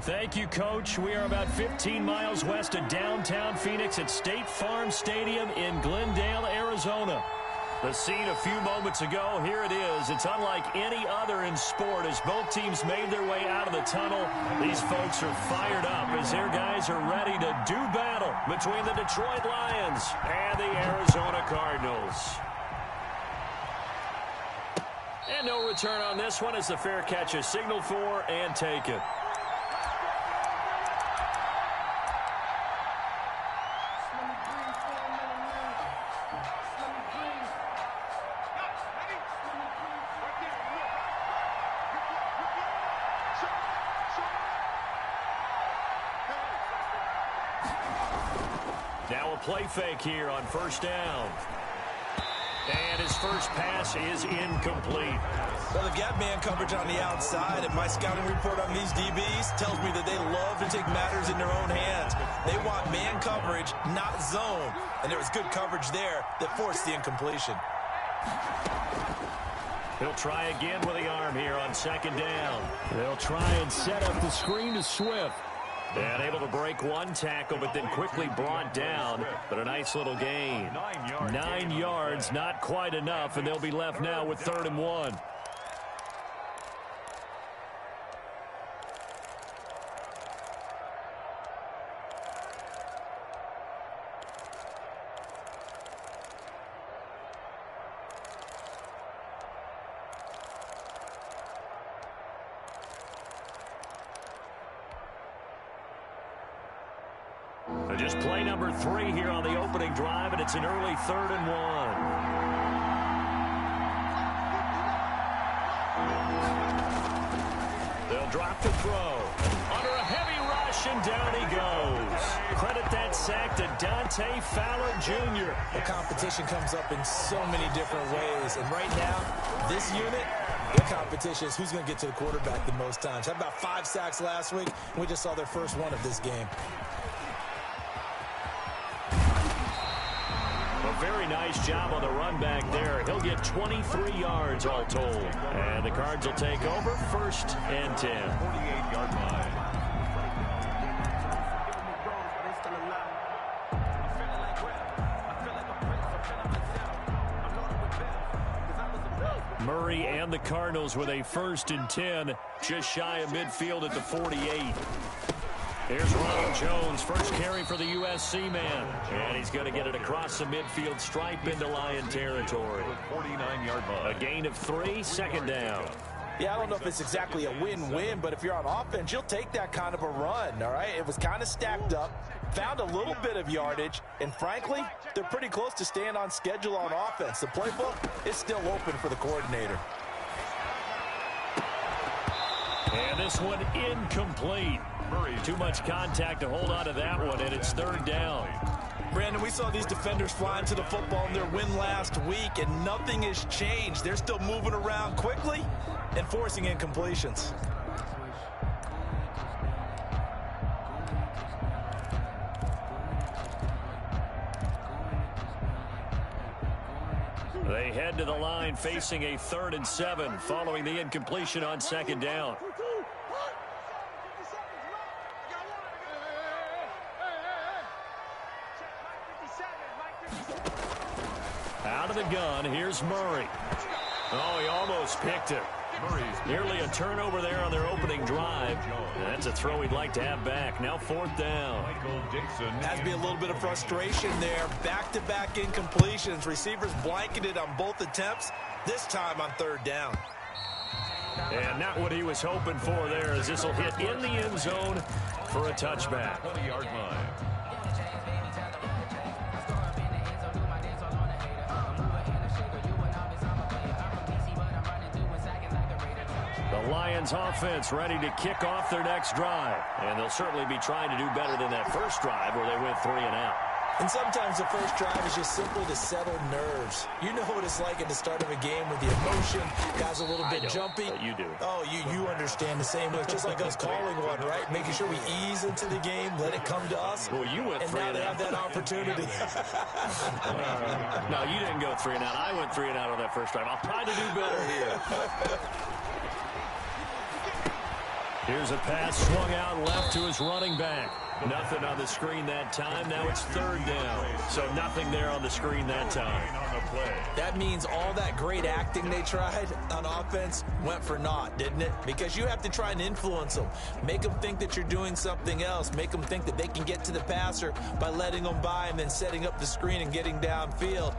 Thank you, Coach. We are about 15 miles west of downtown Phoenix at State Farm Stadium in Glendale, Arizona. The scene a few moments ago, here it is. It's unlike any other in sport as both teams made their way out of the tunnel. These folks are fired up as their guys are ready to do battle between the Detroit Lions and the Arizona Cardinals. And no return on this one as the fair catch is signaled for and taken. Now a play fake here on first down. And his first pass is incomplete. Well, they've got man coverage on the outside, and my scouting report on these DBs tells me that they love to take matters in their own hands. They want man coverage, not zone. And there was good coverage there that forced the incompletion. He'll try again with the arm here on second down. They'll try and set up the screen to Swift. And able to break one tackle, but then quickly brought down. But a nice little gain. 9 yards, not quite enough, and they'll be left now with 3rd and 1. Just play number 3 here on the opening drive, and it's an early 3rd and 1. They'll drop the throw. Under a heavy rush, and down he goes. Credit that sack to Dante Fowler Jr. The competition comes up in so many different ways, and right now, this unit, the competition is who's going to get to the quarterback the most times. Had about 5 sacks last week, and we just saw their first one of this game. Very nice job on the run back there. He'll get 23 yards all told. And the Cards will take over 1st and 10. 48-yard line. Murray and the Cardinals with a 1st and 10, just shy of midfield at the 48. Here's Ronald Jones, first carry for the USC man. And he's going to get it across the midfield stripe into Lion territory. 49-yard line. A gain of 3, 2nd down. Yeah, I don't know if it's exactly a win-win, but if you're on offense, you'll take that kind of a run, all right? It was kind of stacked up, found a little bit of yardage, and frankly, they're pretty close to staying on schedule on offense. The playbook is still open for the coordinator. And this one incomplete. Too much contact to hold on to that one, and it's 3rd down. Brandon, we saw these defenders flying to the football in their win last week, and nothing has changed. They're still moving around quickly and forcing incompletions. They head to the line facing a 3rd and 7 following the incompletion on 2nd down. Out of the gun, here's Murray. Oh, he almost picked it. Nearly a turnover there on their opening drive. That's a throw he'd like to have back. Now 4th down. Has to be a little bit of frustration there. Back-to-back incompletions. Receivers blanketed on both attempts, this time on 3rd down. And not what he was hoping for there, as this will hit in the end zone for a touchback. 20-yard line. The Lions offense ready to kick off their next drive. And they'll certainly be trying to do better than that first drive where they went 3 and out. And sometimes the first drive is just simply to settle nerves. You know what it's like at the start of a game with the emotion. Guys a little bit jumpy. You do. Oh, you understand the same way. It's just like us calling one, right? Making sure we ease into the game, let it come to us. Well, you went 3 and out. And now they have that opportunity. No, you didn't go 3 and out. I went 3 and out on that first drive. I'll try to do better here. Here's a pass swung out left to his running back. Nothing on the screen that time. Now it's third down. So nothing there on the screen that time. That means all that great acting they tried on offense went for naught, didn't it? Because you have to try and influence them. Make them think that you're doing something else. Make them think that they can get to the passer by letting them by and then setting up the screen and getting downfield.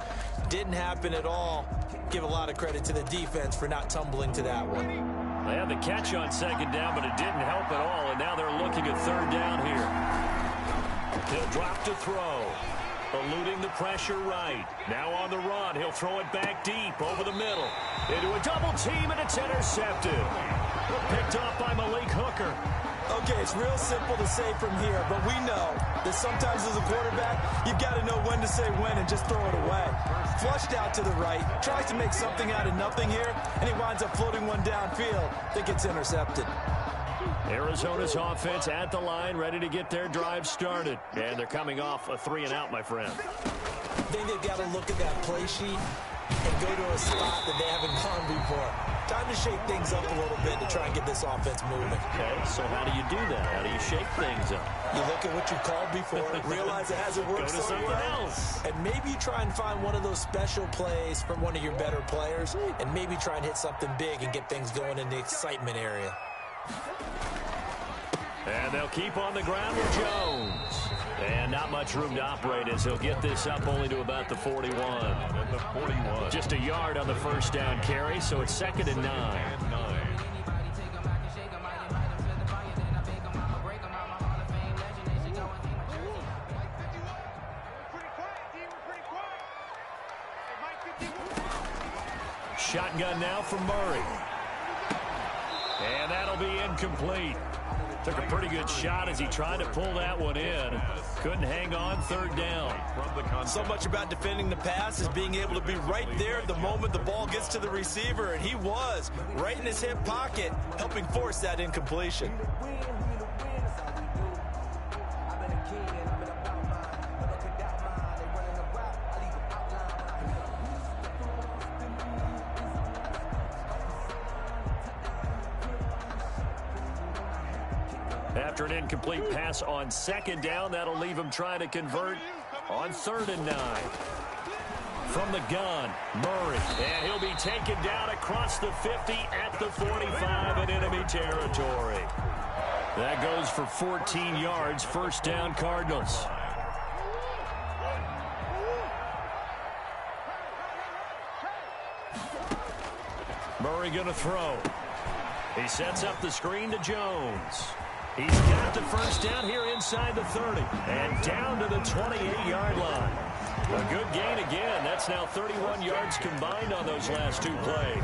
Didn't happen at all. Give a lot of credit to the defense for not tumbling to that one. They had the catch on second down, but it didn't help at all, and now they're looking at third down here. He'll drop to throw. Eluding the pressure right. Now on the run. He'll throw it back deep over the middle. Into a double team, and it's intercepted. Picked off by Malik Hooker. Okay, it's real simple to say from here, but we know that sometimes as a quarterback, you've got to know when to say when and just throw it away. Flushed out to the right, tries to make something out of nothing here, and he winds up floating one downfield that gets intercepted. Arizona's offense at the line, ready to get their drive started. And they're coming off a 3-and-out, my friend. I think they've got to look at that play sheet and go to a spot that they haven't gone before. Time to shake things up a little bit to try and get this offense moving. Okay, so how do you do that? How do you shake things up? You look at what you called before, realize it hasn't worked Go to something else. And maybe try and find one of those special plays from one of your better players, and maybe try and hit something big and get things going in the excitement area. And they'll keep on the ground with Jones. And not much room to operate as he'll get this up only to about the 41. At the 41. Just a yard on the first down carry, so it's 2nd and 9. Shotgun now from Murray. And that'll be incomplete. Took a pretty good shot as he tried to pull that one in. Couldn't hang on, third down. So much about defending the pass is being able to be right there at the moment the ball gets to the receiver, and he was right in his hip pocket, helping force that incompletion. After an incomplete pass on second down, that'll leave him trying to convert on 3rd and 9. From the gun, Murray. And he'll be taken down across the 50 at the 45 in enemy territory. That goes for 14 yards, first down Cardinals. Murray going to throw. He sets up the screen to Jones. He's got the first down here inside the 30 and down to the 28-yard line. A good gain again. That's now 31 yards combined on those last two plays.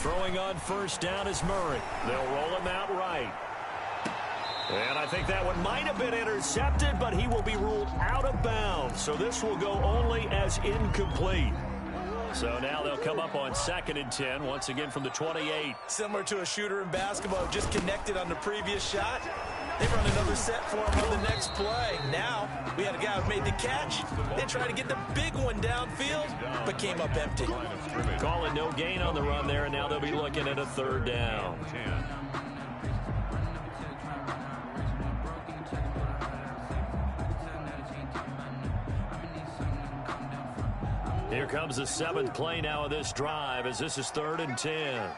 Throwing on first down is Murray. They'll roll him out right. And I think that one might have been intercepted, but he will be ruled out of bounds. So this will go only as incomplete. So now they'll come up on 2nd and 10, once again from the 28. Similar to a shooter in basketball, just connected on the previous shot. They run another set for him on the next play. Now, we had a guy who made the catch. They tried to get the big one downfield, but came up empty. Calling no gain on the run there, and now they'll be looking at a 3rd down. Here comes the 7th play now of this drive as this is 3rd and 10.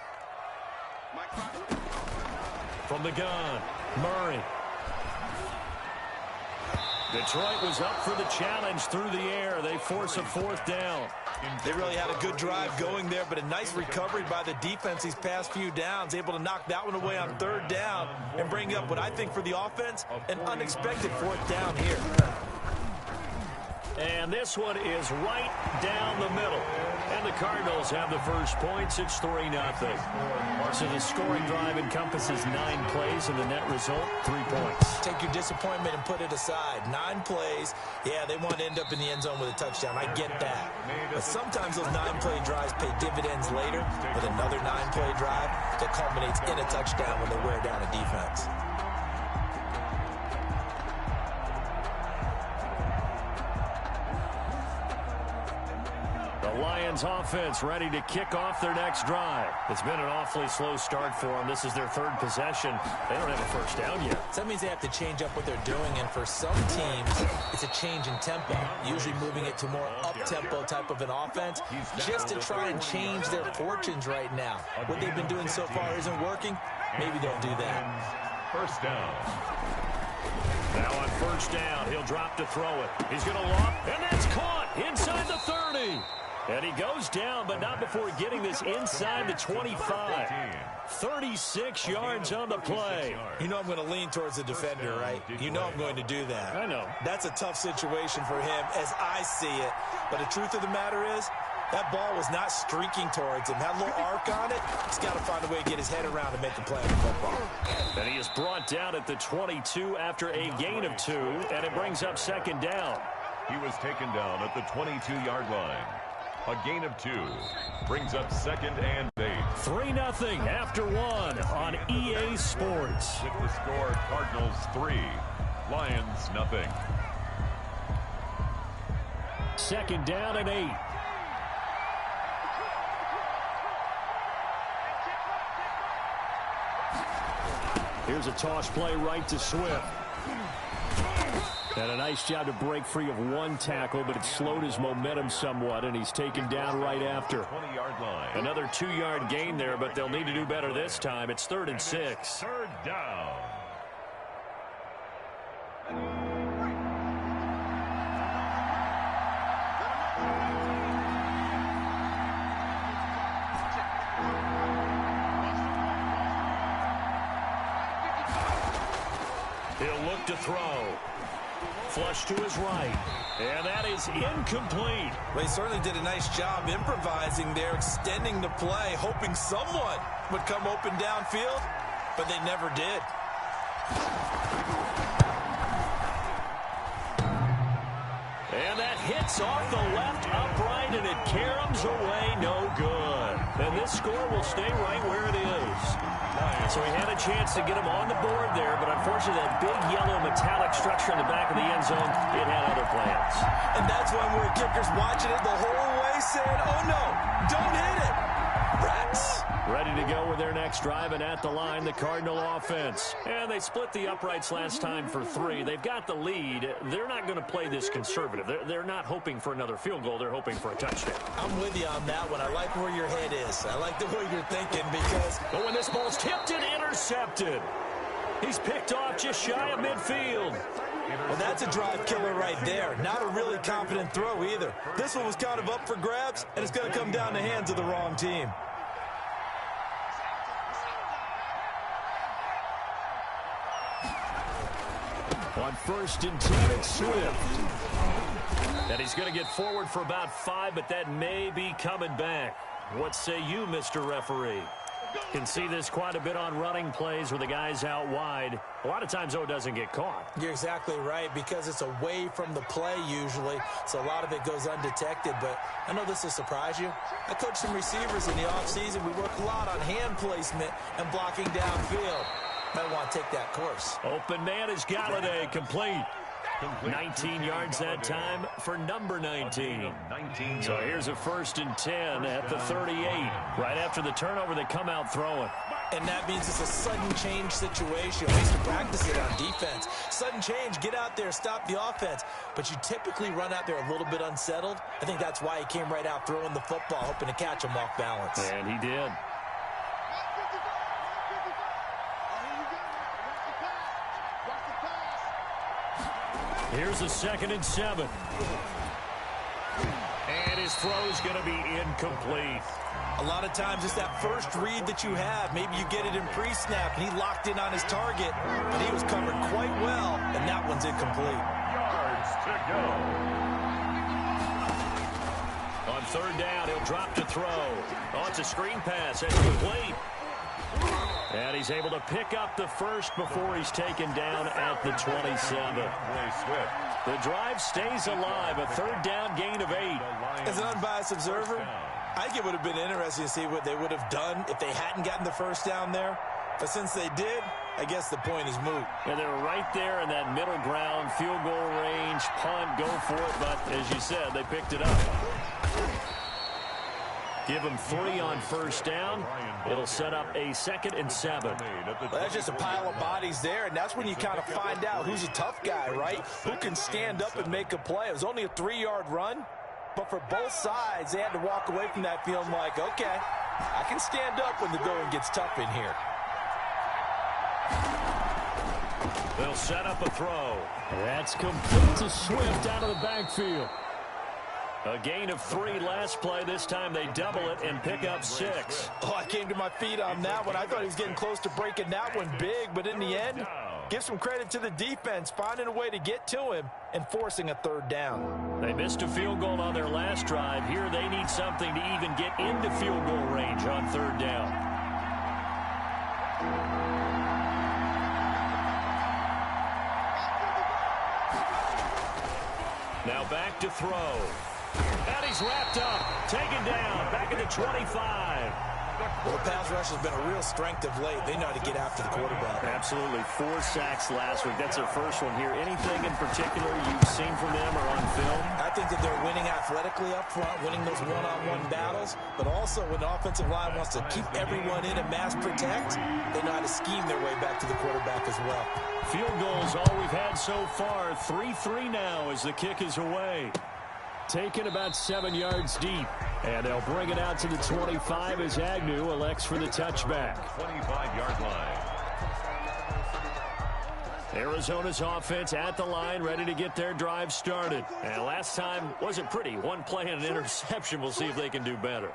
From the gun, Murray. Detroit was up for the challenge through the air. They force a 4th down. They really had a good drive going there, but a nice recovery by the defense these past few downs, able to knock that one away on 3rd down and bring up what I think for the offense, an unexpected 4th down here. And this one is right down the middle. And the Cardinals have the first points. It's 3-0. So the scoring drive encompasses 9 plays, and the net result, 3 points. Take your disappointment and put it aside. 9 plays. Yeah, they want to end up in the end zone with a touchdown. I get that. But sometimes those 9-play drives pay dividends later with another 9-play drive that culminates in a touchdown when they wear down a defense. The Lions offense ready to kick off their next drive. It's been an awfully slow start for them. This is their 3rd possession. They don't have a first down yet. So that means they have to change up what they're doing, and for some teams, it's a change in tempo, usually moving it to more up-tempo type of an offense, just to try and change their fortunes right now. What they've been doing so far isn't working. Maybe they'll do that. First down. Now on first down, he'll drop to throw it. He's going to lob, and that's caught inside the 30. And he goes down, but not before getting this inside the 25. 36 yards on the play. You know I'm going to lean towards the defender, right? You know I'm going to do that. I know. That's a tough situation for him as I see it. But the truth of the matter is, that ball was not streaking towards him. That little arc on it, he's got to find a way to get his head around and make a play on the football. And he is brought down at the 22 after a gain of 2, and it brings up second down. He was taken down at the 22-yard line. A gain of 2 brings up 2nd and 8. 3-0 after 1 on EA Sports. With the score, Cardinals 3, Lions 0. Second down and 8. Here's a toss play right to Swift. And a nice job to break free of 1 tackle, but it slowed his momentum somewhat, and he's taken down right after. 20-yard line. Another 2-yard gain there, but they'll need to do better this time. It's 3rd and 6. Third down. He'll look to throw. Flush to his right. And that is incomplete. Well, he certainly did a nice job improvising there, extending the play, hoping someone would come open downfield, but they never did. And that hits off the left upright, and it caroms away, no good. And this score will stay right where it is. So he had a chance to get him on the board there, but unfortunately that big yellow metallic structure in the back of the end zone, it had other plans. And that's when we're kickers watching it the whole way saying, oh no, don't hit it. Rats. Ready to go with their next drive, and at the line, the Cardinal offense. And they split the uprights last time for 3. They've got the lead. They're not going to play this conservative. They're not hoping for another field goal. They're hoping for a touchdown. I'm with you on that one. I like where your head is. I like the way you're thinking because... But when this ball's tipped and intercepted, he's picked off just shy of midfield. Well, that's a drive killer right there. Not a really confident throw either. This one was kind of up for grabs, and it's going to come down the hands of the wrong team. On 1st and 10, it's Swift. And he's going to get forward for about 5, but that may be coming back. What say you, Mr. Referee? Can see this quite a bit on running plays with the guys out wide. A lot of times, though, it doesn't get caught. You're exactly right, because it's away from the play usually, so a lot of it goes undetected. But I know this will surprise you. I coached some receivers in the offseason. We work a lot on hand placement and blocking downfield. Might want to take that course. Open man is Galladay, complete. 19 yards that time for number 19. So here's a 1st and 10 at the 38. Right after the turnover, they come out throwing. And that means it's a sudden change situation. We used to practice it on defense. Sudden change, get out there, stop the offense. But you typically run out there a little bit unsettled. I think that's why he came right out throwing the football, hoping to catch him off balance. And he did. Here's a 2nd and 7. And his throw's going to be incomplete. A lot of times it's that first read that you have. Maybe you get it in pre-snap, and he locked in on his target, but he was covered quite well, and that one's incomplete. Yards to go. third down. He'll drop to throw. Oh, it's a screen pass. That's complete. And he's able to pick up the first before he's taken down at the 27. The drive stays alive. A third down gain of 8. As an unbiased observer, I think it would have been interesting to see what they would have done if they hadn't gotten the first down there. But since they did, I guess the point is moot. And they were right there in that middle ground, field goal range, punt, go for it. But as you said, they picked it up. Give them 3 on first down. It'll set up a 2nd and 7. Well, that's just a pile of bodies there, and that's when you kind of find out who's a tough guy, right? Who can stand up and make a play. It was only a 3-yard run, but for both sides, they had to walk away from that feeling like, okay, I can stand up when the going gets tough in here. They'll set up a throw. That's complete to Swift out of the backfield. A gain of 3 last play. This time they double it and pick up 6. Oh, I came to my feet on that one. I thought he was getting close to breaking that one big, but in the end, give some credit to the defense, finding a way to get to him and forcing a third down. They missed a field goal on their last drive. Here they need something to even get into field goal range on third down. Now back to throw. And he's wrapped up, taken down, back at the 25. Well, the pass rush has been a real strength of late. They know how to get after the quarterback. Absolutely. 4 sacks last week. That's their first one here. Anything in particular you've seen from them or on film? I think that they're winning athletically up front, winning those one-on-one battles, but also when the offensive line wants to keep everyone in and mass protect, they know how to scheme their way back to the quarterback as well. Field goals all we've had so far. 3-3 now as the kick is away. Taken about 7 yards deep. And they'll bring it out to the 25 as Agnew elects for the touchback. 25-yard line. Arizona's offense at the line, ready to get their drive started. And last time wasn't pretty. 1 play and an interception. We'll see if they can do better.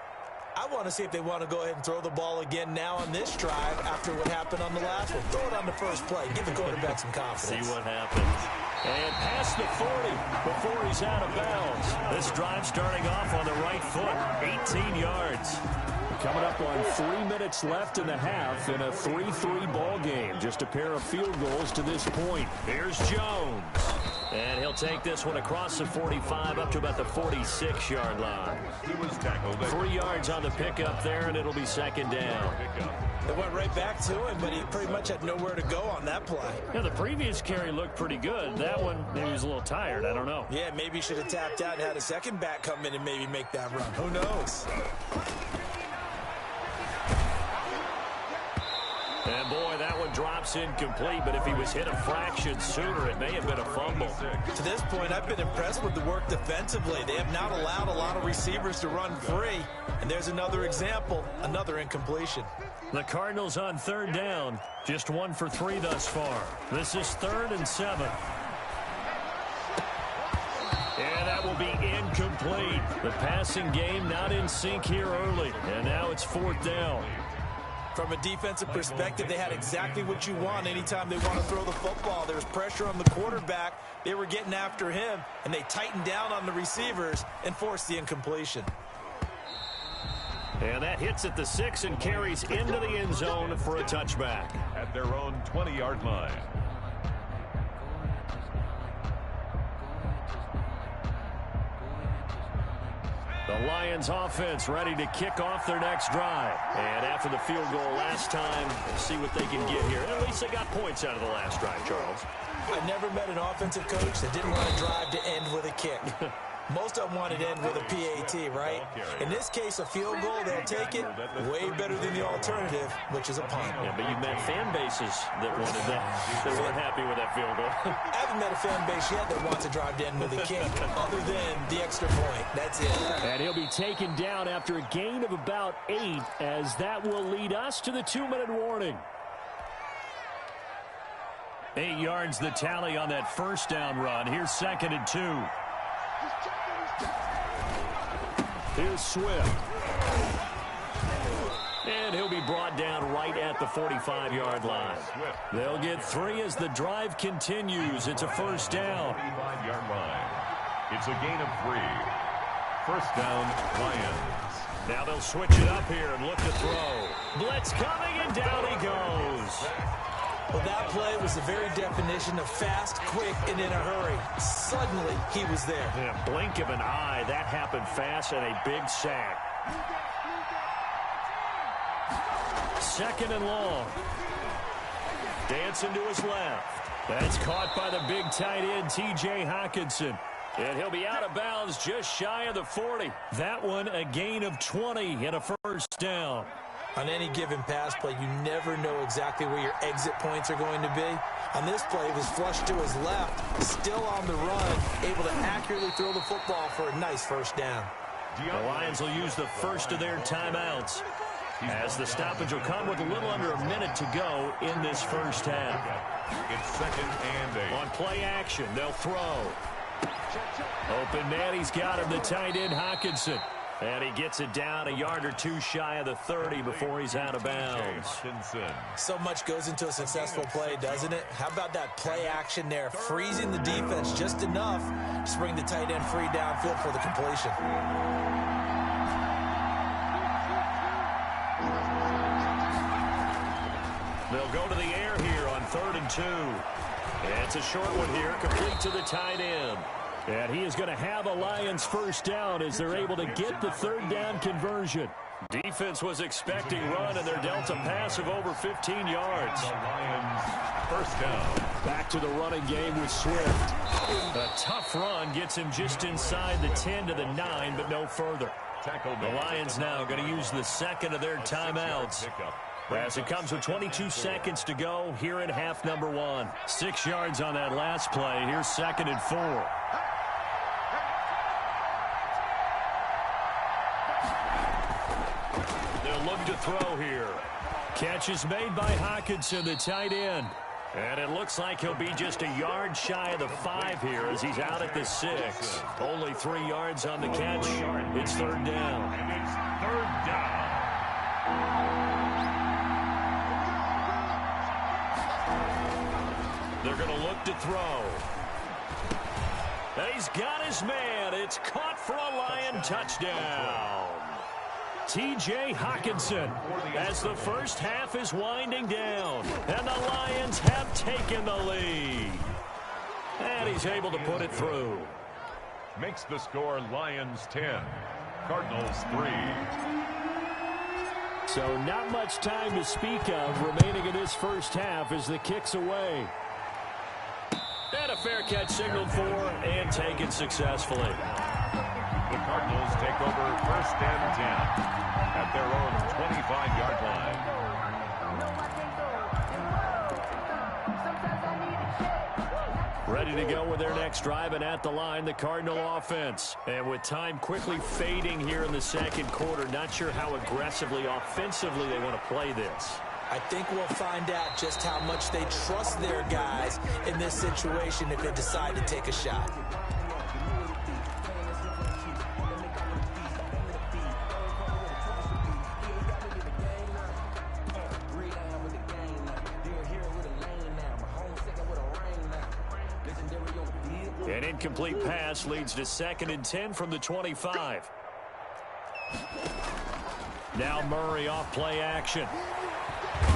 I want to see if they want to go ahead and throw the ball again now on this drive after what happened on the last one. Throw it on the first play. Give the quarterback some confidence. See what happens. And past the 40 before he's out of bounds. This drive starting off on the right foot. 18 yards. Coming up on 3 minutes left in the half in a 3-3 ball game. Just a pair of field goals to this point. Here's Jones. And he'll take this one across the 45 up to about the 46-yard line. He was tackled. 3 yards on the pickup there, and it'll be 2nd down. They went right back to him, but he pretty much had nowhere to go on that play. Yeah, the previous carry looked pretty good. That one, maybe he was a little tired. I don't know. Yeah, maybe he should have tapped out and had a second back come in and maybe make that run. Who knows? And boy, that one drops incomplete, but if he was hit a fraction sooner, it may have been a fumble. To this point, I've been impressed with the work defensively. They have not allowed a lot of receivers to run free. And there's another example, another incompletion. The Cardinals on third down, just 1 for 3 thus far. This is 3rd and 7. And that will be incomplete. The passing game not in sync here early. And now it's 4th down. From a defensive perspective, they had exactly what you want anytime they want to throw the football. There was pressure on the quarterback. They were getting after him, and they tightened down on the receivers and forced the incompletion. And that hits at the 6 and carries into the end zone for a touchback. At their own 20-yard line. The Lions offense ready to kick off their next drive. And after the field goal last time, let's see what they can get here. At least they got points out of the last drive, Charles. I never met an offensive coach that didn't want a drive to end with a kick. Most of them want it to end with a PAT, right? In this case, a field goal, they'll take it. Way better than the alternative, which is a punt. Yeah, but you've met fan bases that wanted that. They weren't happy with that field goal. I haven't met a fan base yet that wants a drive to end with a kick, other than the extra point. That's it. And he'll be taken down after a gain of about 8, as that will lead us to the 2-minute warning. 8 yards the tally on that first down run. Here's 2nd and 2. Here's Swift. And he'll be brought down right at the 45-yard line. They'll get 3 as the drive continues. It's a first down. 45-yard line. It's a gain of 3. First down, Lions. Now they'll switch it up here and look to throw. Blitz coming, and down he goes. Well, that play was the very definition of fast, quick, and in a hurry. Suddenly, he was there. In a blink of an eye, that happened fast, and a big sack. Second and long. Dancing to his left. That's caught by the big tight end, T.J. Hockenson. And he'll be out of bounds just shy of the 40. That one a gain of 20 and a first down. On any given pass play, you never know exactly where your exit points are going to be. On this play, it was flushed to his left, still on the run, able to accurately throw the football for a nice first down. The Lions will use the first of their timeouts, as the stoppage will come with a little under a minute to go in this first half. It's second and 8. On play action, they'll throw. Open man, he's got him, the tight end Hockenson. And he gets it down a yard or two shy of the 30 before he's out of bounds. So much goes into a successful play, doesn't it? How about that play action there, freezing the defense just enough to bring the tight end free downfield for the completion. They'll go to the air here on 3rd and 2. It's a short one here, complete to the tight end. And he is going to have a Lions first down as they're able to get the third down conversion. Defense was expecting run, and they're dealt a pass of over 15 yards. The Lions first down. Back to the running game with Swift. A tough run gets him just inside the 10 to the 9, but no further. The Lions now going to use the second of their timeouts, as it comes with 22 seconds to go here in half number 1. 6 yards on that last play. Here's 2nd and 4. They'll look to throw here. Catch is made by Hockenson, the tight end. And it looks like he'll be just a yard shy of the 5 here as he's out at the 6. Only 3 yards on the catch. It's 3rd down. It's 3rd down. They're going to look to throw. And he's got his man. It's caught for a Lion touchdown. T.J. Hockenson, as the first half is winding down, and the Lions have taken the lead. And he's able to put it through. Makes the score Lions 10, Cardinals 3. So not much time to speak of remaining in this first half as the kick's away. And a fair catch signaled for and taken successfully. The Cardinals take over first and 10 at their own 25-yard line. Ready to go with their next drive, and at the line, the Cardinal offense. And with time quickly fading here in the second quarter, not sure how aggressively, offensively they want to play this. I think we'll find out just how much they trust their guys in this situation if they decide to take a shot. An incomplete pass leads to 2nd and 10 from the 25. Now Murray off play action.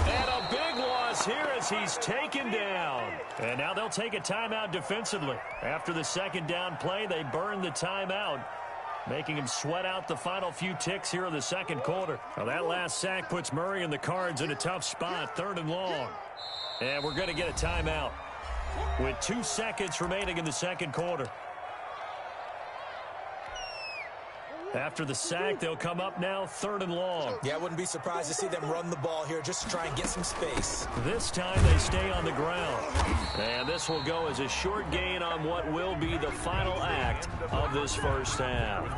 And a big loss here as he's taken down. And now they'll take a timeout defensively. After the second down play, they burn the timeout, making him sweat out the final few ticks here in the second quarter. Now that last sack puts Murray and the Cards in a tough spot, 3rd and long. And we're going to get a timeout with 2 seconds remaining in the second quarter. After the sack, they'll come up now 3rd and long. Yeah, I wouldn't be surprised to see them run the ball here just to try and get some space. This time they stay on the ground. And this will go as a short gain on what will be the final act of this first half.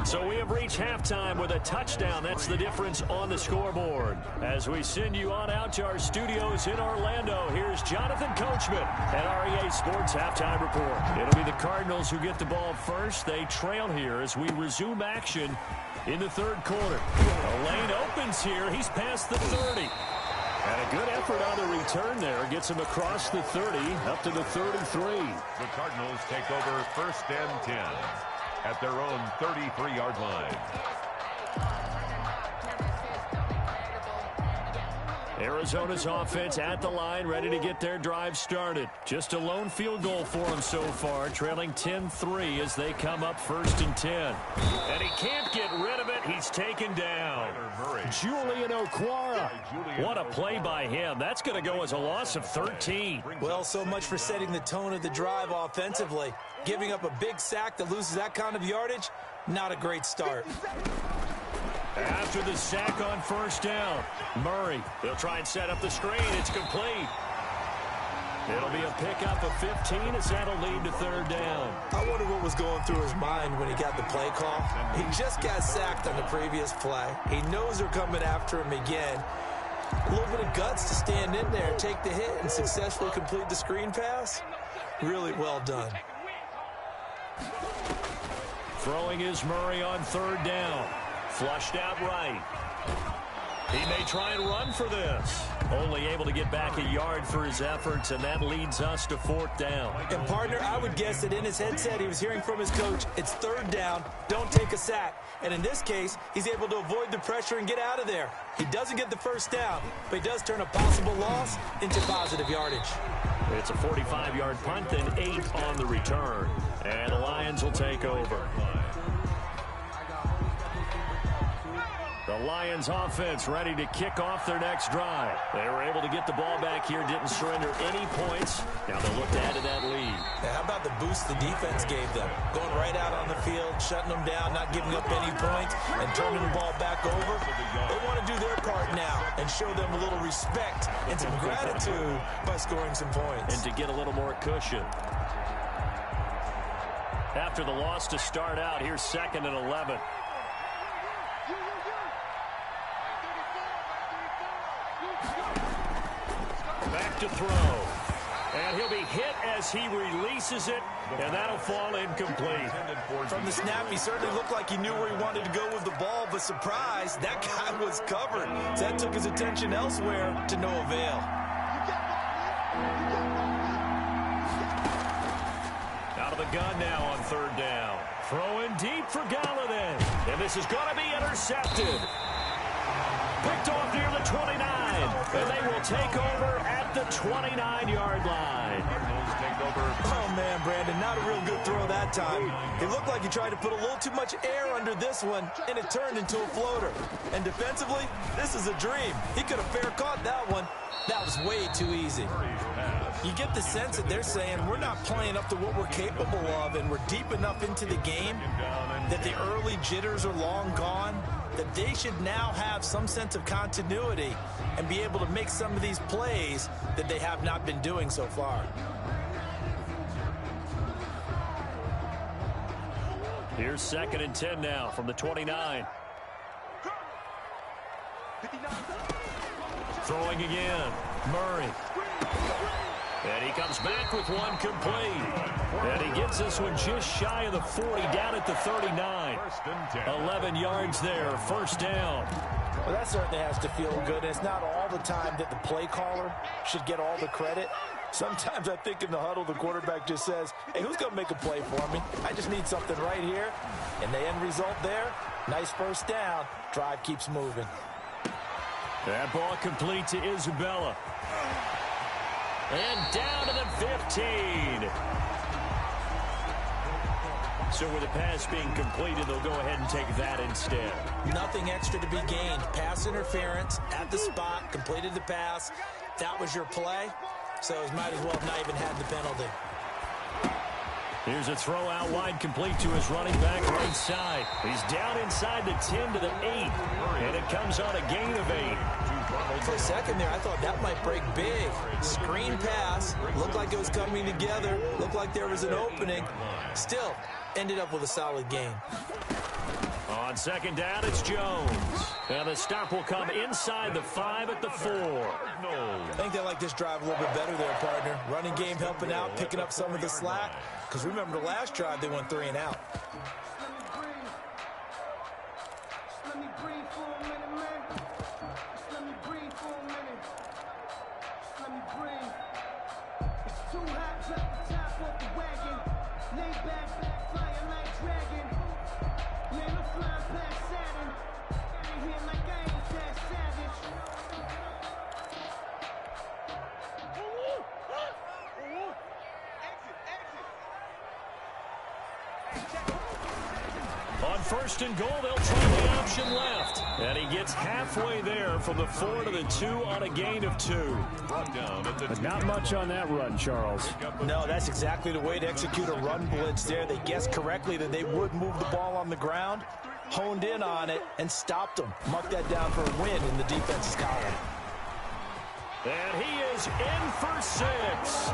So we have reached halftime with a touchdown. That's the difference on the scoreboard. As we send you on out to our studios in Orlando, here's Jonathan Coachman at REA Sports Halftime Report. It'll be the Cardinals who get the ball first. They trail here as we resume action in the 3rd quarter. A lane opens here. He's past the 30. And a good effort on the return there. Gets him across the 30 up to the 33. The Cardinals take over first and 10 at their own 33-yard line. Arizona's offense at the line, ready to get their drive started. Just a lone field goal for them so far, trailing 10-3 as they come up 1st and 10. And he can't get rid of it. He's taken down. Julian Okwara. What a play by him. That's going to go as a loss of 13. Well, so much for setting the tone of the drive offensively. Giving up a big sack that loses that kind of yardage, not a great start. After the sack on 1st down, Murray, they'll try and set up the screen. It's complete. It'll be a pickup of 15 as that'll lead to 3rd down. I wonder what was going through his mind when he got the play call. He just got sacked on the previous play. He knows they're coming after him again. A little bit of guts to stand in there, take the hit, and successfully complete the screen pass. Really well done. Throwing is Murray on 3rd down. Flushed out right. He may try and run for this. Only able to get back a yard for his efforts, and that leads us to 4th down. And, partner, I would guess that in his headset he was hearing from his coach, it's 3rd down, don't take a sack. And in this case, he's able to avoid the pressure and get out of there. He doesn't get the 1st down, but he does turn a possible loss into positive yardage. It's a 45-yard punt and 8 on the return. And the Lions will take over. The Lions offense ready to kick off their next drive. They were able to get the ball back here, didn't surrender any points. Now they'll look to add to that lead. Now, how about the boost the defense gave them? Going right out on the field, shutting them down, not giving up any points, and turning the ball back over. They want to do their part now and show them a little respect and some gratitude by scoring some points. And to get a little more cushion. After the loss to start out, here's 2nd and 11. Back to throw. And he'll be hit as he releases it, and that'll fall incomplete. From the snap, he certainly looked like he knew where he wanted to go with the ball, but surprise, that guy was covered. So that took his attention elsewhere to no avail. Out of the gun now on 3rd down. Throwing deep for Galladay. And this is going to be intercepted. Picked off near the 29. And they will take over at the 29-yard line. Oh, man, Brandon, not a real good throw that time. It looked like he tried to put a little too much air under this one, and it turned into a floater. And defensively, this is a dream. He could have fair caught that one. That was way too easy. You get the sense that they're saying we're not playing up to what we're capable of, and we're deep enough into the game that the early jitters are long gone, that they should now have some sense of continuity and be able to make some of these plays that they have not been doing so far. Here's 2nd and 10 now from the 29. Throwing again. Murray. And he comes back with one complete. And he gets this one just shy of the 40, down at the 39. 11 yards there, 1st down. Well, that certainly has to feel good. It's not all the time that the play caller should get all the credit. Sometimes I think in the huddle, the quarterback just says, hey, who's going to make a play for me? I just need something right here. And the end result there, nice 1st down. Drive keeps moving. That ball complete to Isabella. And down to the 15. So with the pass being completed, they'll go ahead and take that instead. Nothing extra to be gained. Pass interference at the spot, completed the pass. That was your play. So it might as well have not even had the penalty. Here's a throw out wide, complete to his running back right side. He's down inside the 10 to the 8. And it comes on a gain of 8. For a second there, I thought that might break big. Screen pass. Looked like it was coming together. Looked like there was an opening. Still, ended up with a solid gain. On 2nd down, it's Jones. And the stop will come inside the 5 at the 4. I think they like this drive a little bit better there, partner. Running game helping out, picking up some of the slack. Because remember the last drive, they went 3 and out. Too hot, drop the top off the wagon. Lay back, flying On first and goal, they'll try the option left. And he gets halfway there from the 4 to the 2 on a gain of 2. Brought down at the But not much on that run, Charles. No, that's exactly the way to execute a run blitz there. They guessed correctly that they would move the ball on the ground, honed in on it, and stopped them. Mark that down for a win in the defense's column. And he is in for 6.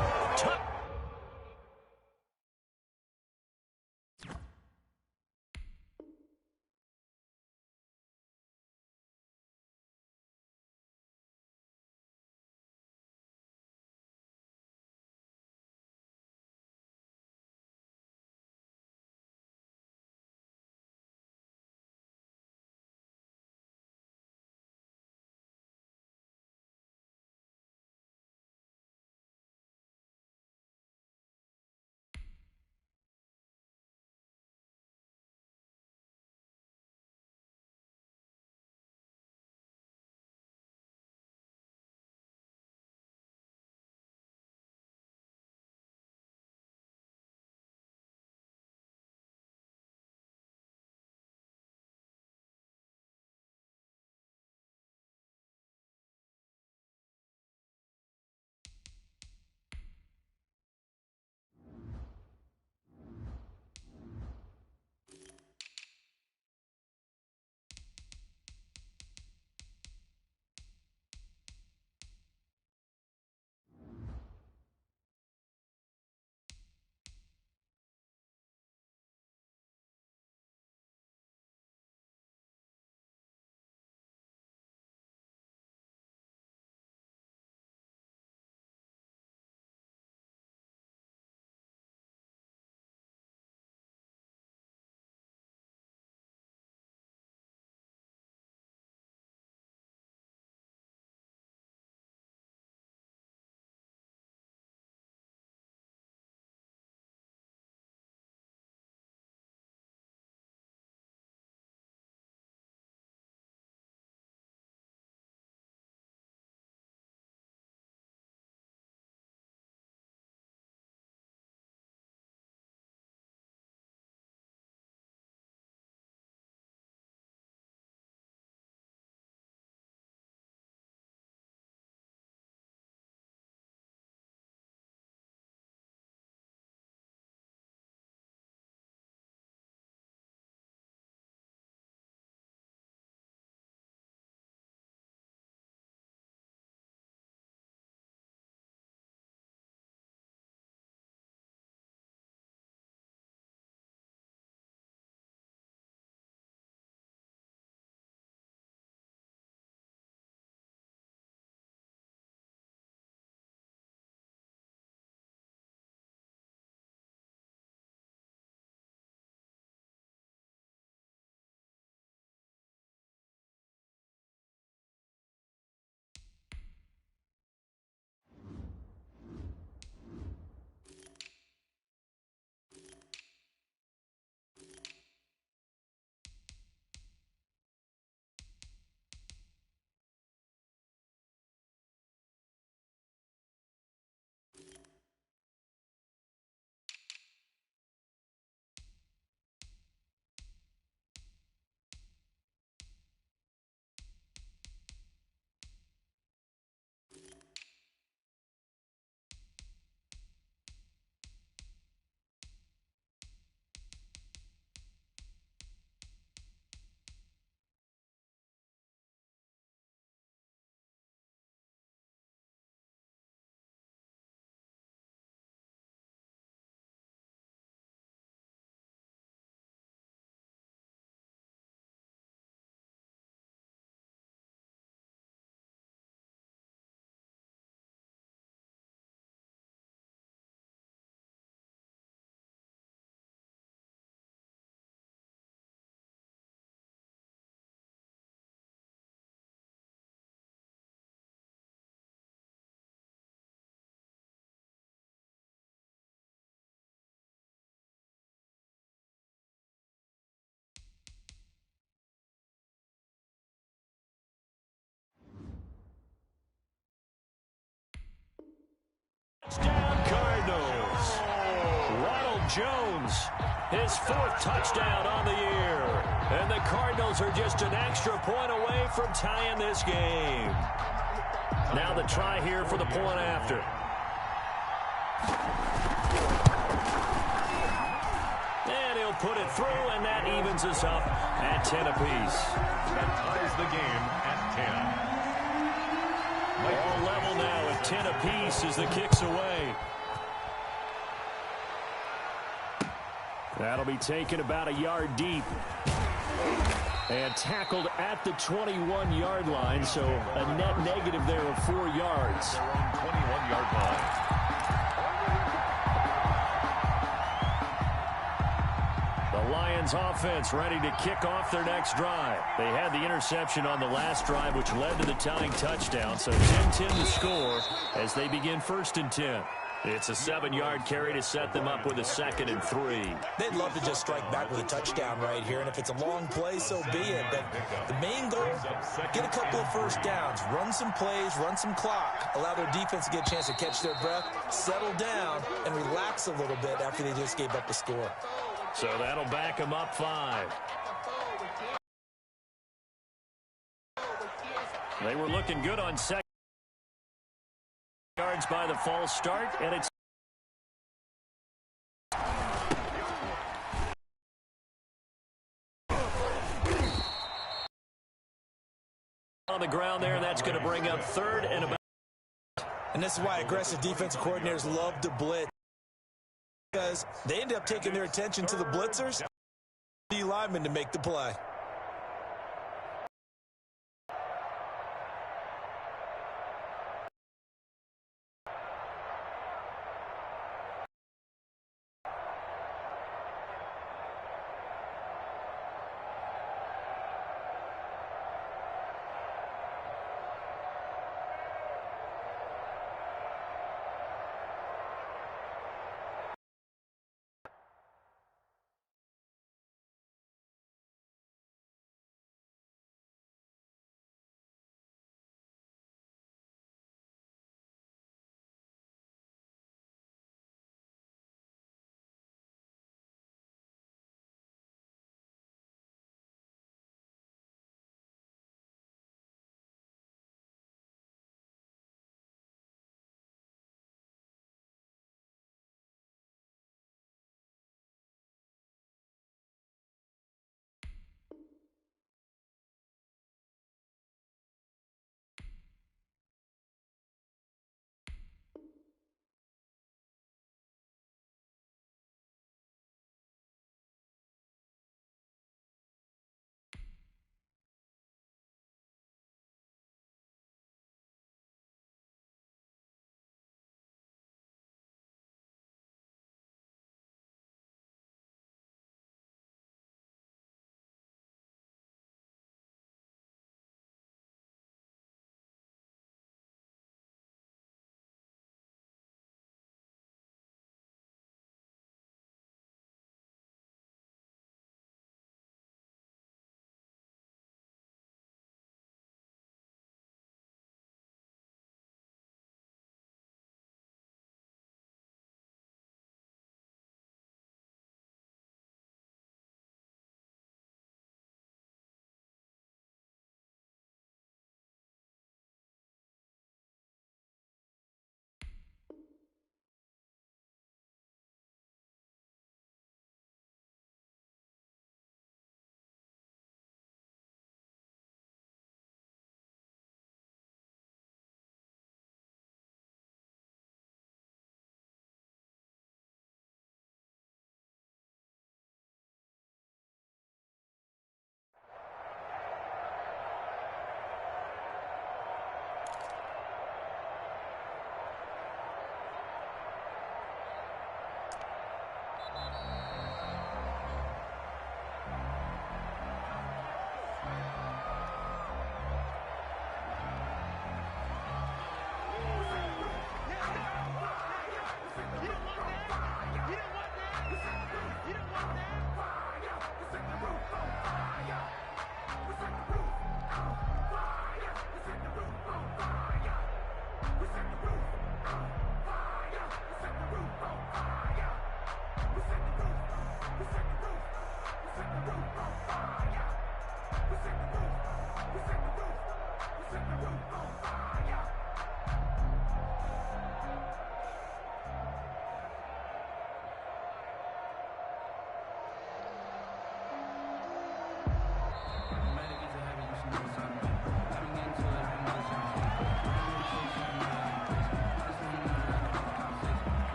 Jones, his 4th touchdown on the year. And the Cardinals are just an extra point away from tying this game. Now the try here for the point after. And he'll put it through, and that evens us up at 10 apiece. That ties the game at 10. All level now at 10 apiece as the kick's away. That'll be taken about a yard deep. And tackled at the 21-yard line, so a net negative there of 4 yards. Their own 21-yard line. The Lions offense ready to kick off their next drive. They had the interception on the last drive, which led to the tying touchdown. So 10-10 to score as they begin 1st and 10. It's a 7-yard carry to set them up with a 2nd and 3. They'd love to just strike back with a touchdown right here, and if it's a long play, so be it. But the main goal, get a couple of first downs, run some plays, run some clock, allow their defense to get a chance to catch their breath, settle down, and relax a little bit after they just gave up the score. So that'll back them up 5. They were looking good on 2nd yards by the false start, and it's on the ground there, and that's going to bring up 3rd and about. And this is why aggressive defensive coordinators love to blitz, because they end up taking their attention to the blitzers, the linemen to make the play.